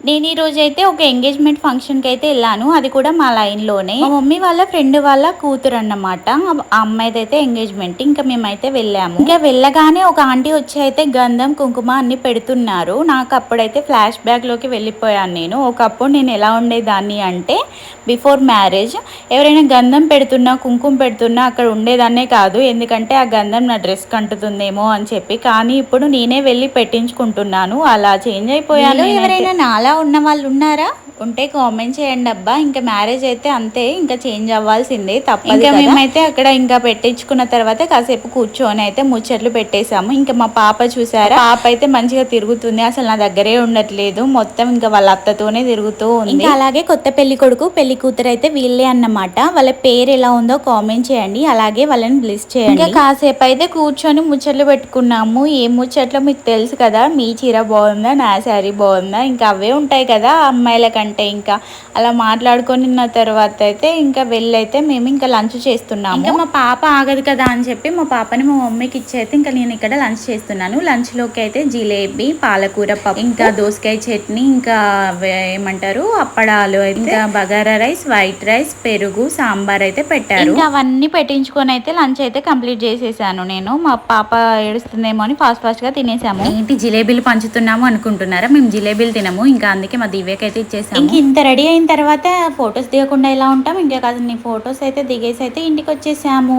నేను ఈ రోజు అయితే ఒక ఎంగేజ్మెంట్ ఫంక్షన్ కి అయితే వెళ్ళాను. అది కూడా మా లైన్ లోనే. మా మమ్మీ వాళ్ళ ఫ్రెండ్ వాళ్ళ కూతురు అన్నమాట. ఆ అమ్మాయిది అయితే ఎంగేజ్మెంట్. ఇంకా మేమైతే వెళ్ళాము. ఇంకా వెళ్ళగానే ఒక ఆంటీ వచ్చి అయితే గంధం కుంకుమ అన్ని పెడుతున్నారు. నాకు అప్పుడైతే ఫ్లాష్ బ్యాక్ లోకి వెళ్ళిపోయాను. నేను ఒకప్పుడు నేను ఎలా ఉండేదాన్ని అంటే బిఫోర్ మ్యారేజ్ ఎవరైనా గంధం పెడుతున్నా కుంకుమ పెడుతున్నా అక్కడ ఉండేదాన్నే కాదు. ఎందుకంటే ఆ గంధం నా డ్రెస్ కంటుతుందేమో అని చెప్పి. కానీ ఇప్పుడు నేనే వెళ్ళి పెట్టించుకుంటున్నాను. అలా చేంజ్ అయిపోయాను. ఎవరైనా నాలా ఉన్న వాళ్ళు ఉన్నారా? ఉంటే కామెంట్ చేయండి అబ్బా. ఇంకా మ్యారేజ్ అయితే అంతే, ఇంకా చేంజ్ అవ్వాల్సిందే, తప్పదు. ఇంకా మేమైతే అక్కడ ఇంకా పెట్టించుకున్న తర్వాత కాసేపు కూర్చొని అయితే ముచ్చట్లు పెట్టేశాము. ఇంకా మా పాప చూసారా, పాప అయితే మంచిగా తిరుగుతుంది. అసలు నా దగ్గరే ఉండట్లేదు, మొత్తం ఇంకా వాళ్ళ అత్తతోనే తిరుగుతూ ఉంది. ఇంకా అలాగే కొత్త పెళ్లి కొడుకు పెళ్లి కూతురు అయితే వీళ్ళే అన్నమాట. వాళ్ళ పేరు ఎలా ఉందో కామెంట్ చేయండి, అలాగే వాళ్ళని బ్లెస్ చేయండి. ఇంకా కాసేపు అయితే కూర్చొని ముచ్చట్లు పెట్టుకున్నాము. ఏం ముచ్చట్లో మీకు తెలుసు కదా, మీ చీర బాగుందా, నా శారీ బాగుందా, ఇంకా అవే ఉంటాయి కదా అమ్మాయిల కంటే. ఇంకా అలా మాట్లాడుకున్న తర్వాత అయితే ఇంకా వెళ్ళైతే మేము ఇంకా లంచ్ చేస్తున్నాము. ఇంకా మా పాప ఆగదు కదా అని చెప్పి మా పాపని మా మమ్మీకి ఇచ్చేస్తే ఇంకా నేను ఇక్కడ లంచ్ చేస్తున్నాను. లంచ్ లోకి అయితే జిలేబీ, పాలకూర పప్పు, ఇంకా దోసకాయ చట్నీ, ఇంకా ఏమంటారు అప్పడాలు, ఇంకా బగారా రైస్, వైట్ రైస్, పెరుగు, సాంబార్ అయితే పెట్టారు. ఇంకా అవన్నీ పెట్టించుకొని అయితే లంచ్ అయితే కంప్లీట్ చేసేసాను నేను. మా పాప ఏడుస్తుందేమో అని ఫాస్ట్ గా తినేసాము. ఏంటి జిలేబీలు పంచుతున్నాము అనుకుంటున్నారా? మేము జిలేబీలు తినము, ఇంకా అందుకే మా దివ్యకైతే ఇచ్చేసాము. ఇంక ఇంత రెడీ అయిన తర్వాత ఫొటోస్ దిగకుండా ఎలా ఉంటాం, ఇంకా కాదు ఫొటోస్ అయితే దిగేసి అయితే ఇంటికి వచ్చేసాము.